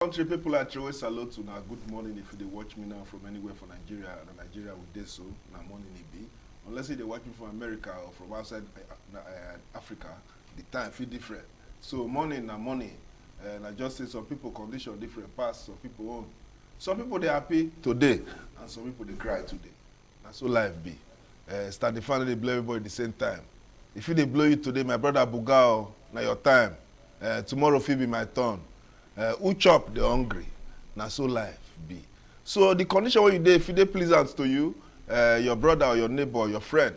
Country people I always salute to now. Good morning if they watch me now from anywhere from Nigeria. And Nigeria with this so now morning it be. Unless they watch me from America or from outside Africa, the time feel different. So morning na morning. And I just say some people condition different past, some people own. Some people they happy today and some people they cry today. That's so life be. Start the family they blow everybody at the same time. If you they blow you today, my brother Bugao, now your time. Tomorrow will be my turn. Who chop the hungry? Now so life be. So the condition where you dey, if they pleasant to you, your brother or your neighbor or your friend,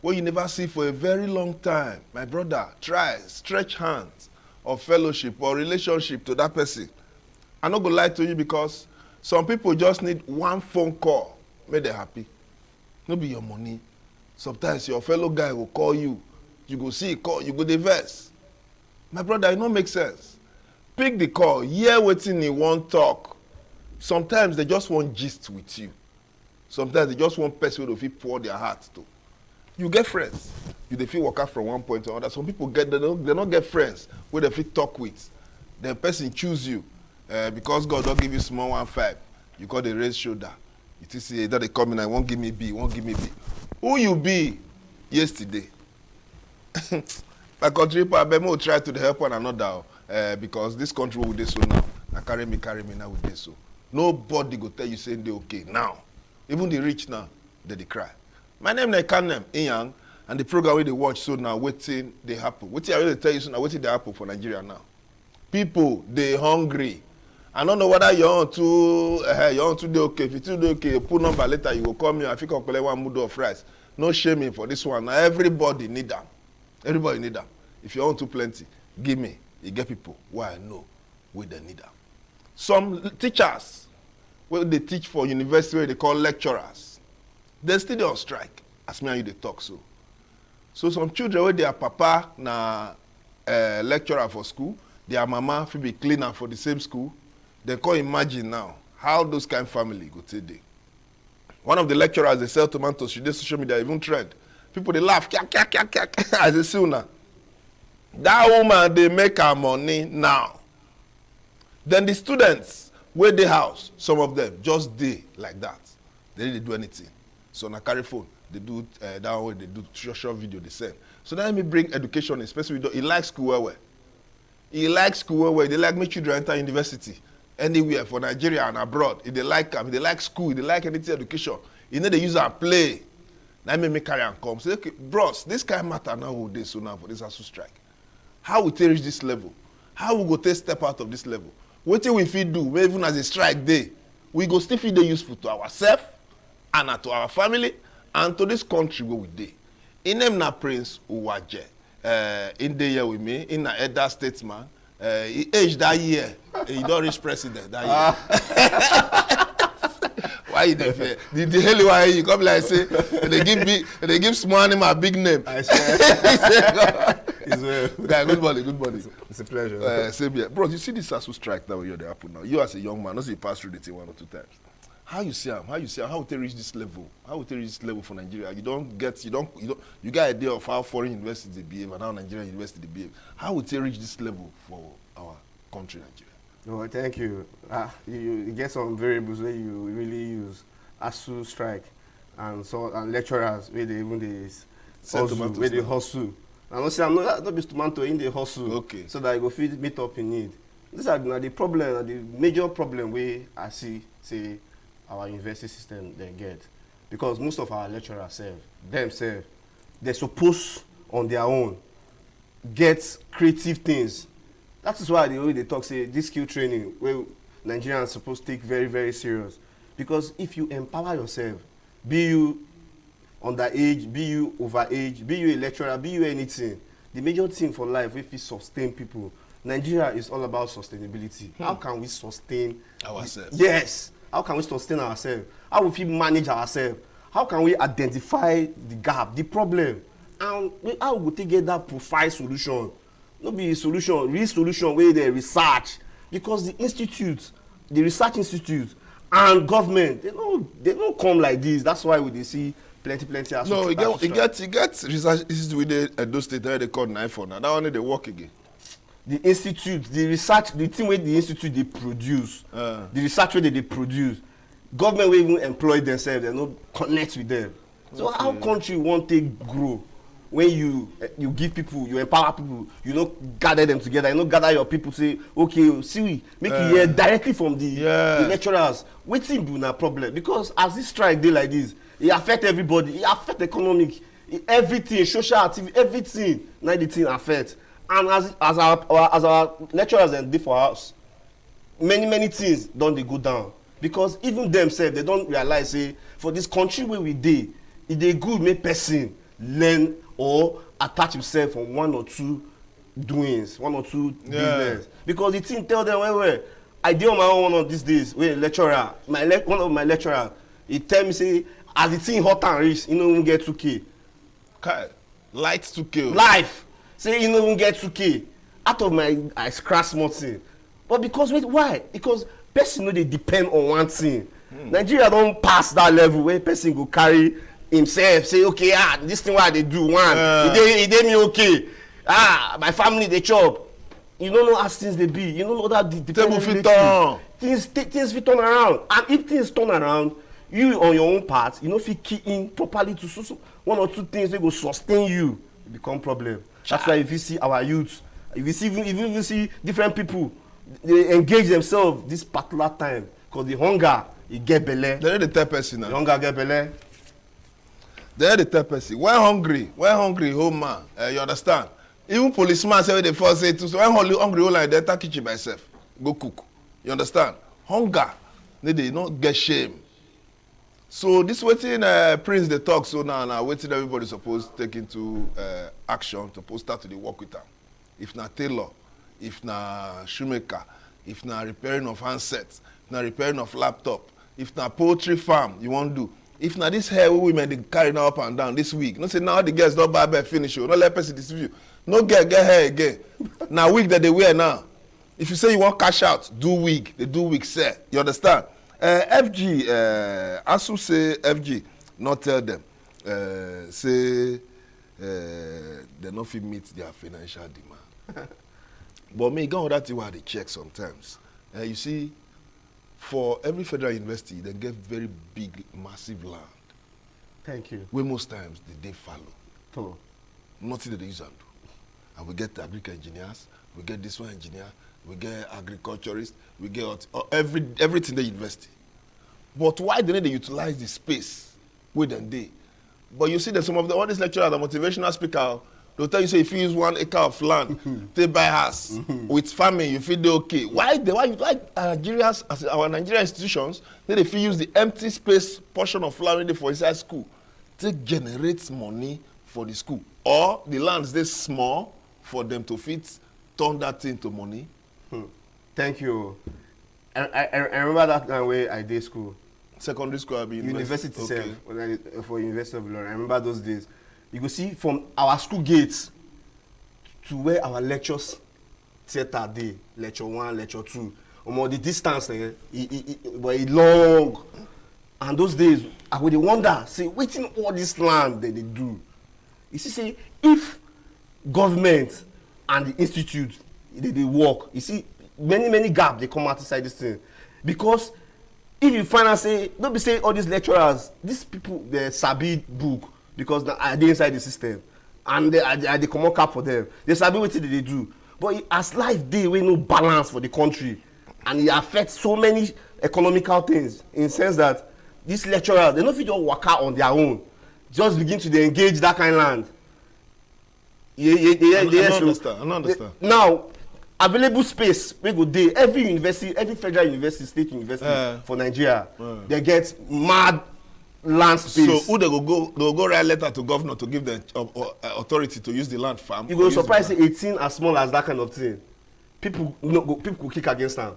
what you never see for a very long time, my brother, try stretch hands of fellowship or relationship to that person. I'm not gonna lie to you because some people just need one phone call, make them happy. No be your money. Sometimes your fellow guy will call you, you go see call, you go dey vex. My brother, it no make sense. Pick the call, hear wetin he wan talk. Sometimes they just want gist with you. Sometimes they just want person wey fit pour their heart to. You get friends, you dey fit waka from one point to another. Some people they don't get friends wey they fit talk with. The person choose you because God don't give you small 1.5. You got the raise shoulder. You think say that they come in and won't give me B, won't give me B. Who you be yesterday? My country people, I bet more try to help one another. Because this country will do so now. Now carry me now with this so. Nobody go tell you saying they okay now. Even the rich now, they cry. My name is Kanem Inyang, and the program where they watch so now waiting they happen. Waiting I really tell you so now waiting they happen for Nigeria now. People they hungry. I don't know whether you're on to the okay. If you do okay, you put number later, you will call me. I think I'll collect one mudu of rice. No shaming for this one. Now everybody need them. Everybody need them. If you want too plenty, give me. You get people why I know where they need them. Some teachers, where they teach for university, where they call lecturers, they still on strike. As me and you they talk so. So some children where their papa na lecturer for school, their mama will be cleaner for the same school. They can't imagine now how those kind of family go today. One of the lecturers they sell tomatoes, she did social media even trend. People they laugh, as they see now. That woman, they make her money now. Then the students, where they house, some of them, just they like that. They didn't do anything. So na carry phone, they do that way, they do short video, they send. So let me bring education, especially he likes school well. He likes school well. They like make children enter university anywhere for Nigeria and abroad. If they like them, they like school, they like anything education. You know they use and play. Let me carry and come. Say, okay, bros, this kind of matter now who they so now for this ASU strike. How we take reach this level? How we go take step out of this level? What we fit do, even as a strike day, we go still feel useful to ourselves and to our family and to this country where we dey. In name na Prince Uwaje. In the year with me, in na A.D.A.C.T man. He aged that year. He don't reach president that year. Why you dey fear? The hell why you come like say they give small animal a big name. I swear. Guy, good morning. It's a pleasure. Same here. Bro, you see this ASU strike that you're there happen now. You as a young man, not say you pass through the thing 1 or 2 times. How you see him? How would they reach this level? How would they reach this level for Nigeria? You got an idea of how foreign universities they behave and how Nigerian universities they behave. How would they reach this level for our country, Nigeria? No, thank you. You get some variables where you really use ASU strike and lecturers where they even hustle. And also, I'm not be tomato in the hustle. Okay. So that you go feed meet up in need. These are the problem, the major problem where I see say our university system they get. Because most of our lecturers themselves, they're supposed on their own get creative things. That is why they talk say this skill training where Nigerians are supposed to take very, very serious. Because if you empower yourself, be you underage, be you overage, be you a lecturer, be you anything, the major thing for life if we sustain people, Nigeria is all about sustainability. How can we sustain ourselves? Yes. How can we sustain ourselves? How will we manage ourselves? How can we identify the gap, the problem? And how we take get that profile solution? Not be a solution, real solution where they research. Because the institute, the research institute and government, they don't come like this. That's why we see plenty. No, you get research institute with the Edo State they call 9 for now. That one they work again. the institute, the research, the thing where the institute they produce, the research where they produce, government will even employ themselves, they not connect with them. So Okay. how country won't take grow when you give people, you empower people, you know, gather them together, you know, gather your people, say, okay, see we make you hear directly from the lecturers. Wetin be na problem? Because as this strike dey like this, it affect everybody, it affect economic, everything, social activity, everything, na the thing affect. And as our lecturers dem dey for house, many things don dey go down, because even themselves they don realize say for this country wey we dey, e dey good make person learn or attach himself on one or two doings, one or two business, because the thing tell them well I dey on my own one of these days wey lecturer one of my lecturer he tell me say as the thing hot and reach he no even get 2k. Light 2k. Life say he no even get 2k out of my I scratch small thing, but because why? Because person no dey depend on one thing. Nigeria don pass that level where person go carry himself say okay this thing wey I dey do e dey me okay, my family dey chop. You don't know as things dey be, you don't know that the table fit turn, things fit turn around, and if things turn around, you on your own part you no fit key in properly to one or two things wey go sustain you, e become problem. That's why if you see our youth, if you see even you see different people, they engage themselves this particular time because the hunger e get belle. They no dey tell person now. The hunger get belle. They no dey tell person when hungry home man, you understand? Even policeman say wey dey first say too, so when hungry hold like that, enter kitchen by himself go cook. You understand? Hunger they no get shame. So this wetin Prince dey talk so now wetin everybody suppose take into action, suppose start to dey work with am. If na tailor, if na shoemaker, if na repairing of handsets, if na repairing of laptop, if na poultry farm you wan do, if na this hair wey women dey carry now up and down this week, no say now all the girls don barb hair finish o, no let person deceive you, no get hair again. Na wig that they wear now. If you say you wan cash out, do wig, they do wig sell. You understand? FG ASU say FG not tell them say they no fit meet their financial demand. But me go on that thing where they check sometimes. You see, for every federal university, they get very big, massive land. Thank you. Where most times they follow. Oh. Nothing that they use and do. And we get agriculture engineers, we get this one engineer, we get agriculturists, we get everything the university. But why don't they utilize the space where they? But you see that some of all these lecturers are motivational speakers. They'll tell you, say, if you use 1 acre of land, they buy house. With farming, you feel they okay. Why Nigerians, as our Nigerian institutions, they feel use the empty space portion of land for inside school to generate money for the school? Or the lands they small for them to fit turn that into money? Thank you. I remember that time where I did school. Secondary school, I mean University okay. For University of Ilorin. I remember those days. You go see from our school gates to where our lectures theater dey, lecture 1, lecture 2. The distance but long. And those days, I would wonder, say, wetin all this land that they do? You see, say, if government and the institute they work, you see, many gaps they come out inside this thing. Because if you find out, say, don't be say all these lecturers, these people, they sabi book, because they inside the system. And they come out cap for them. They sabi what they do. But as life dey, we no balance for the country. And it affects so many economical things, in the sense that these lecturers, they no fit just work out on their own. Just begin to engage that kind of land. I understand. Now, available space we go dey, every university, every federal university, state university for Nigeria, they get mad land space. So who they go write letter to governor to give them authority to use the land farm? You go surprise say 18 as small as that kind of thing. People go kick against them.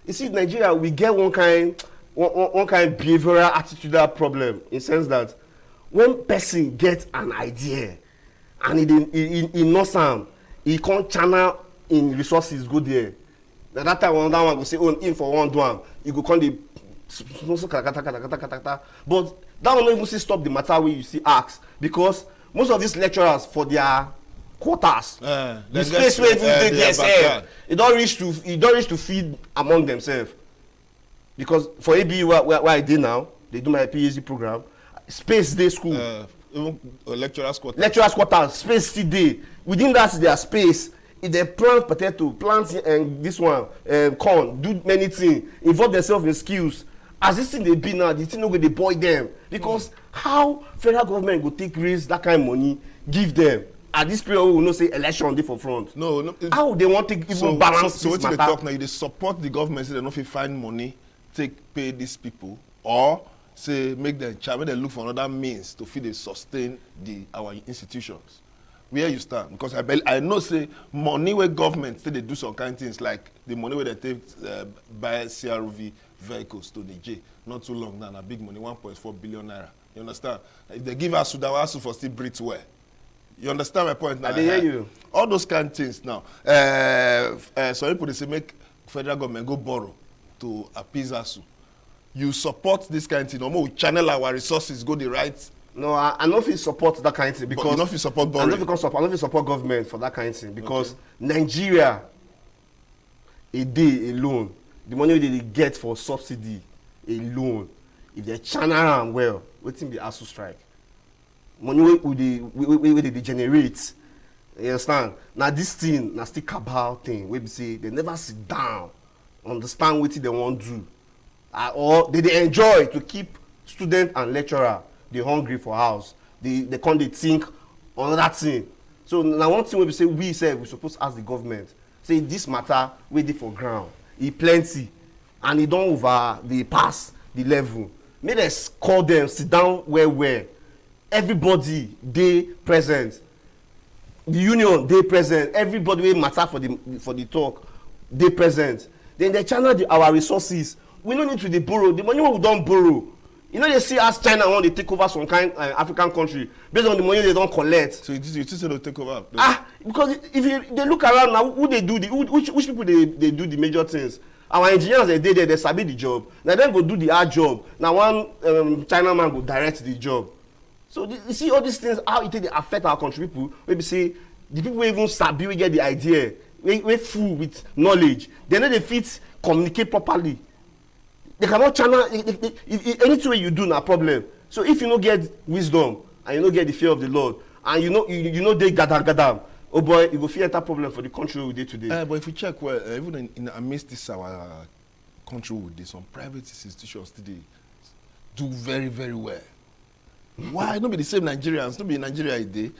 You see, Nigeria, we get one kind behavioral attitudinal problem, in the sense that when person gets an idea and he knows am, he can't channel in resources go there. Na that time one go say, oh, in for one do am, you go come dey but that will not even stop the matter wey you see ask, because most of these lecturers for their quarters. The space where even dey themselves, e don reach to feed among themselves. Because for ABU where I dey now, they do my PhD program. Space dey school. Even lecturers quarters. Lecturers quarters, space still dey. Within that their space, if they plant potato, plant and this one, corn, do many things, involve themselves in skills. As this thing dey be now, the thing no go dey boil them. Because how federal government go take raise that kind of money, give them? At this period, we will not say election dey for front. No. How they want to even balance so this matter? So what they talk now, they support the government, say they no fit find money, take pay these people, or say make them look for another means to fit dey sustain our institutions. Where you stand? Because I know say money where government say they do some kind of things like the money where they take buy CRV vehicles to Niger not too long now, na big money, 1.4 billion naira. You understand? If they give us ASU for still breathe well. You understand my point now? I hear you. All those kind of things now. Some people they say make federal government go borrow to appease ASU. You support this kind of thing, or more we channel our resources go the right. No, I no fit support that kind of thing because you no fit support borrowing. I no fit support government for that kind of thing because Nigeria a day alone, the money they get for subsidy alone, if they channel am well, wetin be ASU strike? Money wey they generate, you understand? Now this thing, na still cabal thing wey be say they never sit down, understand wetin they wan do, or they enjoy to keep student and lecturer dey hungry for house. They come dey think another thing. So na one thing wey be say we suppose ask the government, say this matter wey dey for ground, e plenty and e don over dey pass the level. Make dem call them, sit down well. Everybody dey present. The union dey present. Everybody wey matter for the talk dey present. Then they channel our resources. We no need to dey borrow. The money wey we don borrow, you know they see as China want to take over some kind African country based on the money they don't collect. So you think they take over? Because if they look around now, who they do which people they do the major things? Our engineers they sabi the job. Now them go do the hard job. Now one China man go direct the job. So you see all these things, how it they affect our country people. Maybe say the people even sabi we get the idea, we full with knowledge. They know they fit communicate properly. They cannot channel anything you do na problem. So if you no get wisdom and you no get the fear of the Lord and you know they gather, oh boy, you go fear that problem for the country we dey today. But if you check well, even in amidst this our country with this, some private institutions today do very, very well. Why not be the same Nigerians? Not be in Nigeria a day.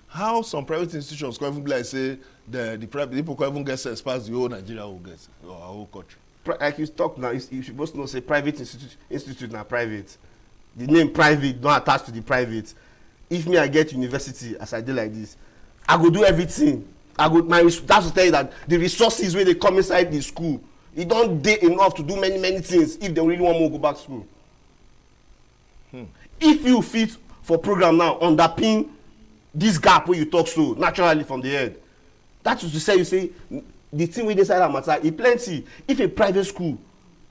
How some private institutions can even be like say the private people can even get sense past the whole Nigeria will get or our whole country. Like you talk now, you supposed to know say private institute na private. The name private don't attach to the private. If me I get university as I do like this, I go do everything. That's to tell you that the resources where they come inside the school, it don't dey enough to do many things if they really want to go back to school. If you fit for program now underpin this gap where you talk so naturally from the head, that is to say you say the thing wey dey inside that matter e plenty. If a private school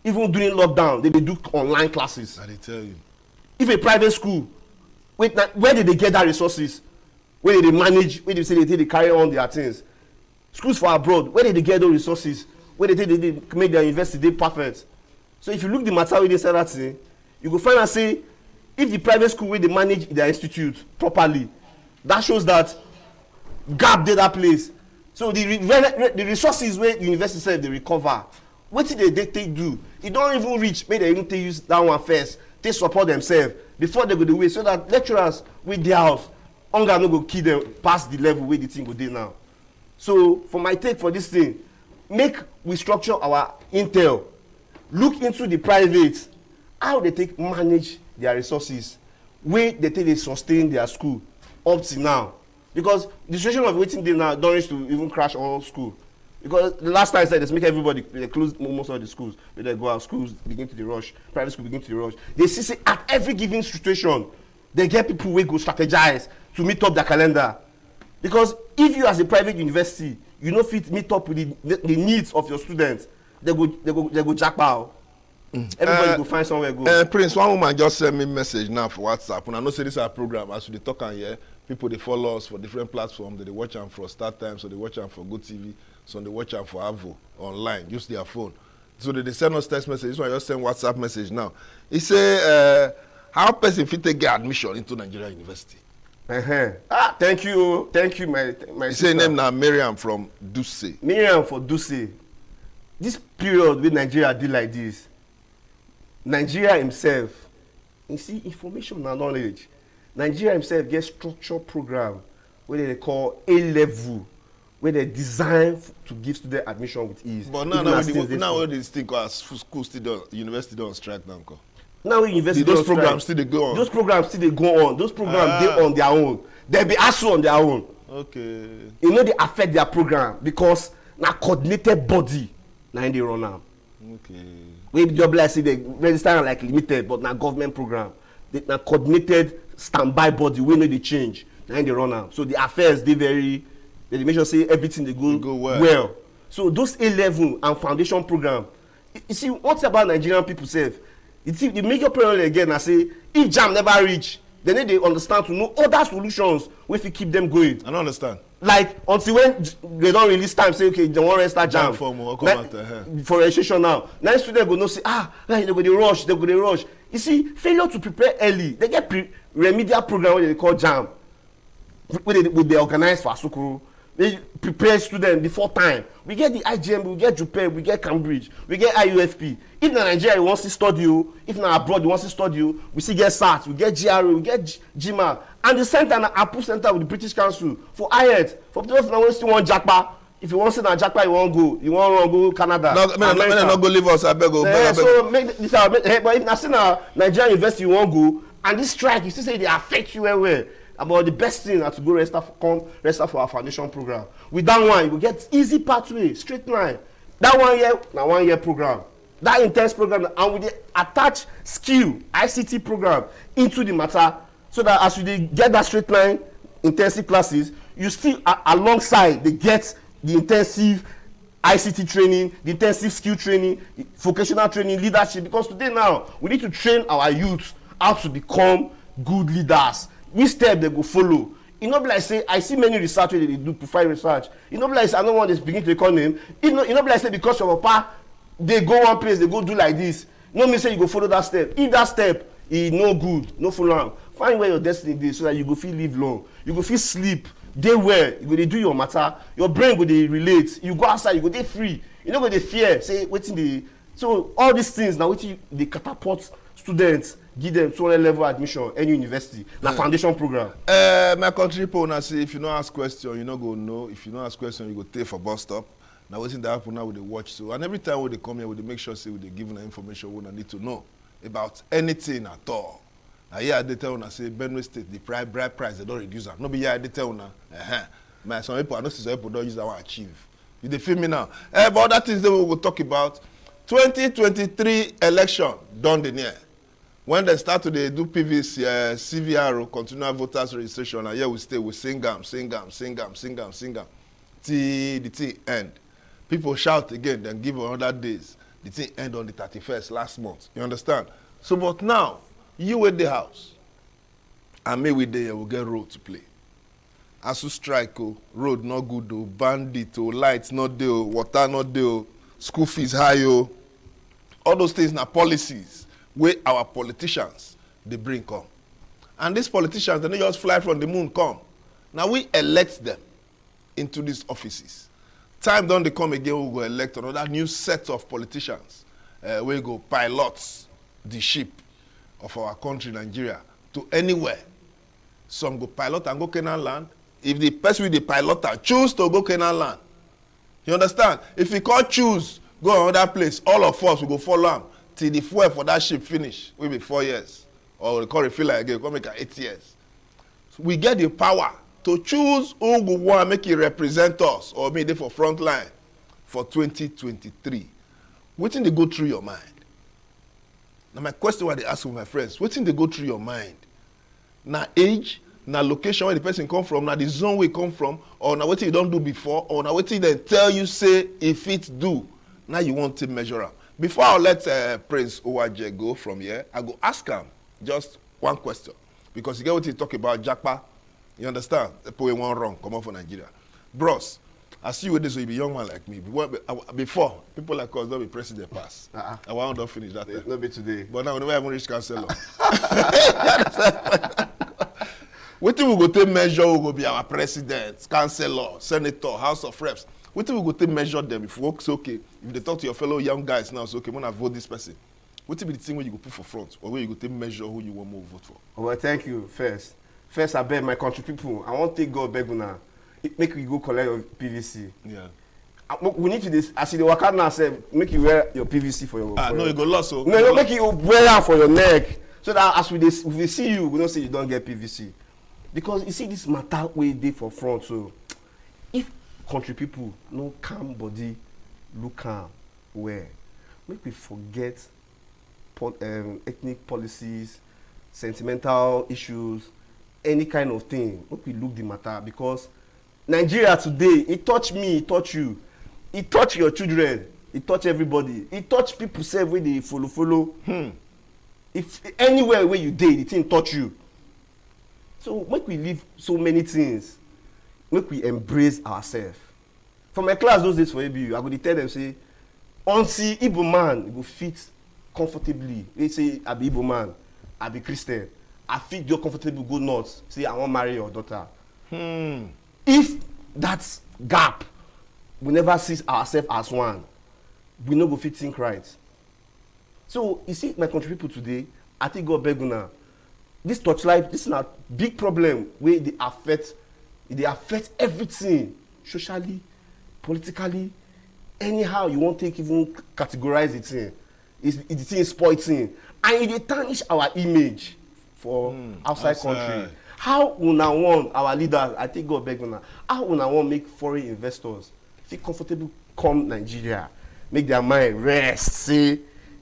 even during lockdown they do online classes, I dey tell you. If a private school where did they get that resources, where they manage, where they say they carry on their things? Schools for abroad, where did they get those resources, where they make their university perfect? So if you look the matter wey dey inside that thing, you go find out say if the private school where they manage their institute properly, that shows that gap dey that place. So the resources where the university sef dey recover, wetin they take do? E don even reach make they even take use that one first, take support themselves before they go dey wait, so that lecturers wey dey house hunger no go kill them pass the level wey the thing go dey now. So for my take for this thing, make we structure our intel, look into the private, how they take manage their resources, wey they take dey sustain their school up till now. Because the situation of wetin dey now don reach to even crash all school. Because the last time I said this, make everybody, they close most of the schools, when they go out, schools begin to the rush, private school begin to the rush. They see say at every given situation, they get people wey go strategize to meet up their calendar. Because if you as a private university, you no fit meet up with the needs of your students, they go jackpot. Everybody go find somewhere go. Prince, one woman just sent me message now for WhatsApp. And I know say this is our program as we talk on here. People they follow us for different platforms. They watch them for Start Time, so they watch them for Go TV, so they watch them for Avo online. Use their phone. So they send us text message. This one I just send WhatsApp message now. He say, how person fit take get admission into Nigeria University? Thank you, my He sister. say name na Miriam from A.D.A.C.T. Miriam for A.D.A.C.T. This period with Nigeria did like this. Nigeria himself, you see, information and knowledge. Nigeria himself gets structured program where they call A-level, where they design to give student admission with ease. But now this thing called school still university don't strike now. Now university those programs still they go on. Those programs still they go on. Those programs they on their own. They be ASU on their own. Okay. You know they affect their program because na coordinated body na they run am. Okay. We job like say they register like limited but na government program. Na coordinated standby body wey no dey change na they run am. So the affairs they make sure say everything they go well. So those A-level and foundation program. You see what's about Nigerian people sef. The major problem again I say if JAMB never reach they need to understand to know other solutions wey fit keep them going. I don't understand. Like until when they don release time say okay they wan register JAMB for registration now students go know say they go dey rush you see failure to prepare early they get remedial program wey they call JAMB wey they organize for Asukuru. They prepare students before time. We get the IGM, we get JUPEB, we get Cambridge, we get IUFP. If na Nigeria you want to study you, if na abroad you want to study you, we still get SAT, we get GRA, we get GMA. And the center na approved center with the British Council for IELTS. For those that still want Japa, if you want to say na Japa you want run go Canada. No, not go leave us. I beg. So make this but if na say na Nigerian University you want go, and this strike you still say they affect you well. About the best thing na to go register for our foundation program. With that one, you will get easy pathway, straight line. That 1 year, na 1 year program. That intense program, and we attach skill ICT program into the matter, so that as you get that straight line intensive classes, you still alongside they get the intensive ICT training, the intensive skill training, vocational training, leadership. Because today now we need to train our youth how to become good leaders. Which step they go follow? You know, like say I see many research where they do profile research. You know, like say I don't want to begin to call name. You know, like say because your papa they go one place, they go do like this. No mean say you go follow that step. If that step is no good, no follow am. Find where your destiny is so that you go feel live long. You go feel sleep. Dey well. You go dey do your matter. Your brain go dey relate. You go outside. You go dey free. You no go dey fear. Say wetin dey. So all these things now wetin dey catapult students. Give them 200 level admission any university na foundation program. My country people na say if you no ask question you no go know. If you no ask question you go take for bus stop. Now wetin dey happen now we dey watch so and every time we dey come here we dey make sure say we dey give una information we need to know about anything at all. Na here I dey tell una say Benue State the bribe price they don reduce am. No be here I dey tell una. My some people I know see some people don use that one achieve. You dey feel me now? But other things that we go talk about 2023 election don dey near. When they start to do PVC, CVRO, continual voters registration, and here we stay, we sing them, till the thing end. People shout again, then give another days. The thing end on the 31st last month. You understand? So, but now, you at the house, and me with there, we'll get road to play. As you strike, road not good, bandit, lights not there, water not there, school fees high, all those things are policies. Where our politicians they bring come, and these politicians they don't just fly from the moon come. Now we elect them into these offices. Time don't they come again we go elect another new set of politicians. We go pilots the ship of our country Nigeria to anywhere. Some go pilot and go Canaan land. If the person with the pilot choose to go Canaan land, you understand? If he can't choose go another place, all of us will go follow him. Till the fuel for that ship finish, will be 4 years. Or we call it feel like again, we make it 8 years. So we get the power to choose who we want to make it represent us or make it for front line for 2023. What thing they go through your mind? Now my question what they ask with my friends, what thing they go through your mind? Now age, now location where the person come from, now the zone where come from, or now what you don't do before, or now what they tell you say if it do, now you want to measure up. Before I let Prince Owaje go from here, I go ask him just one question. Because you get what he talk about Japa You understand? The poem one wrong, come out for Nigeria. Bros, I see you with this, so you be young man like me. Before, people like us don't be president pass. I want to finish that time. Not be today. But now we never even reach councillor. What we go take measure who go be our president, councillor, senator, house of reps? What we go take measure them if work's okay? If they talk to your fellow young guys now, it's okay, when I vote this person. What will be the thing where you go put for front, or where you go take measure who you want more vote for? Oh, well, thank you. First, I beg my country people. I want to take God beg una. Make you go collect your PVC. Yeah. We need to this. As you work out now, say make you wear your PVC for your. No, you go lost. So. No, you make you wear am for your neck, so that as if we see you, we don't say you don't get PVC, because you see this matter wey dey for front. So, if country people no calm body, look am well, make we forget ethnic policies, sentimental issues, any kind of thing. Make we look the matter, because Nigeria today, it touch me, it touch you, it touch your children, it touch everybody, it touch people sef wey dey follow. If anywhere where you dey, the thing touch you. So make we leave so many things, make we embrace ourselves. For my class those days for ABU, I go dey tell them say, until Igbo man go fit comfortably, they say I be Igbo man, I be Christian, I fit just comfortable go north, say I wan marry your daughter. If that gap, we never see ourselves as one, we no go fit think right. So you see, my country people today, I think God beg una, this torchlight, this is a big problem where they affect everything, socially, politically, anyhow you want to even categorize the thing. The thing is spoiling, and it tarnish our image for outside country. How una want our leaders, I think God beg una, how una want make foreign investors feel comfortable come Nigeria, make their mind rest, say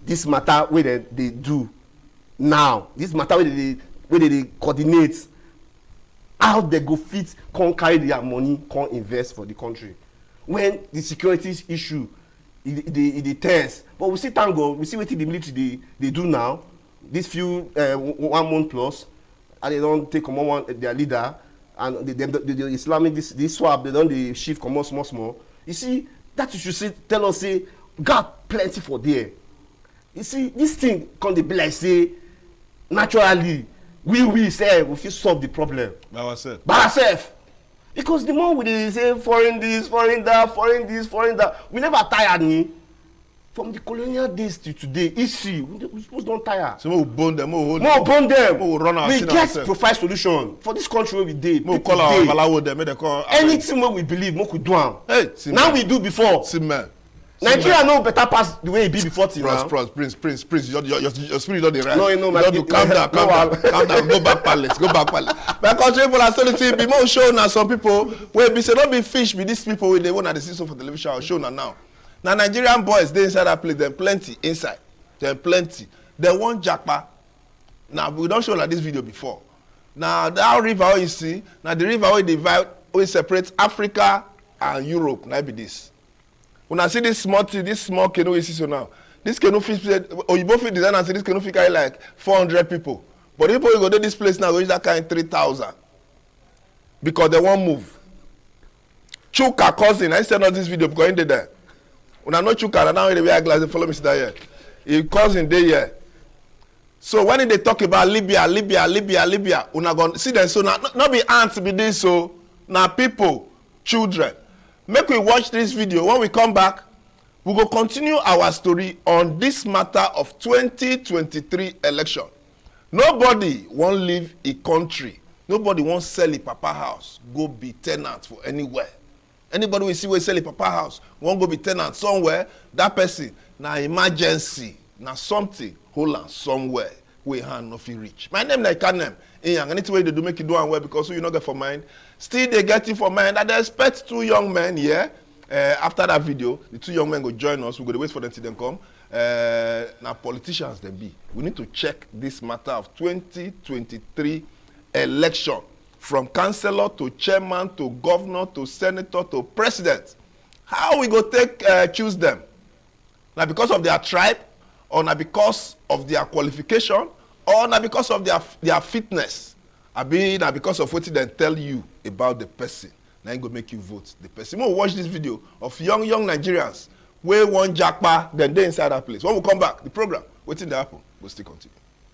this matter where they do now, this matter where they coordinate, how they go fit, come carry their money, come invest for the country. When the securities issue, the test, but we see thank God, we see what the military they do now, this few 1 month plus, and they don't take on their leader, and the Islamic this swap, they don't they shift come small. You see, that you should say, tell us say, got plenty for there. You see, this thing can be like say, naturally, we say we fit solve the problem by ourselves. Because the more we say foreign this, foreign that, foreign this, foreign that, we never tired ni. From the colonial days to today, history, we supposed don't tire. So we bond them, we bond them. We run our we get provide solution for this country where we did. We call our balawo them, they call anything where we believe, we could do am. Hey, now we do before. Nigeria no better pass the way it be before till now. Prince, your spirit don't dey right. No, you know, my calm down, go back palace. My country people are still be more show now. Some people where be say don't be fish be these people when they want to see so for television or show now. Now Nigerian boys they inside that place, them plenty inside, them plenty. They want japa. Now we don't show like this video before. Now that river you see, now the river where divide, we separate Africa and Europe. Now be this. When I see this small canoe you see so now, this canoe fit or you both fit design and say this canoe fit carry like 400 people. But if you go to this place now, go reach that kind 3,000 because they won't move. Chuka cousin, I send out this video because he did there. When I know Chuka, and now they wear glasses, follow me sit there. His cousin dey here. So when they talk about Libya, una go see them so now not be ants be this so now people, children. Make we watch this video. When we come back, we go continue our story on this matter of 2023 election. Nobody won't leave a country. Nobody won't sell a papa house, go be tenant for anywhere. Anybody we see we sell a papa house, won't go be tenant somewhere, that person, na emergency, na something, hold on somewhere, we hand no fit reach. My name na Ikanem. Anything way they do make you do and well because you not get for mind. Still they get it for mind that they expect 2 young men here. After that video, the 2 young men go join us. We're going to wait for them till they come. Now politicians they be. We need to check this matter of 2023 election. From councillor to chairman to governor to senator to president. How we go choose them? Now because of their tribe, or now because of their qualification, or now because of their fitness. abi na because of wetin dem tell you about the person na im go make you vote the person. Make we watch this video of young Nigerians wey wan japa dem dey inside that place. When we come back the program wetin dey happen go still continue.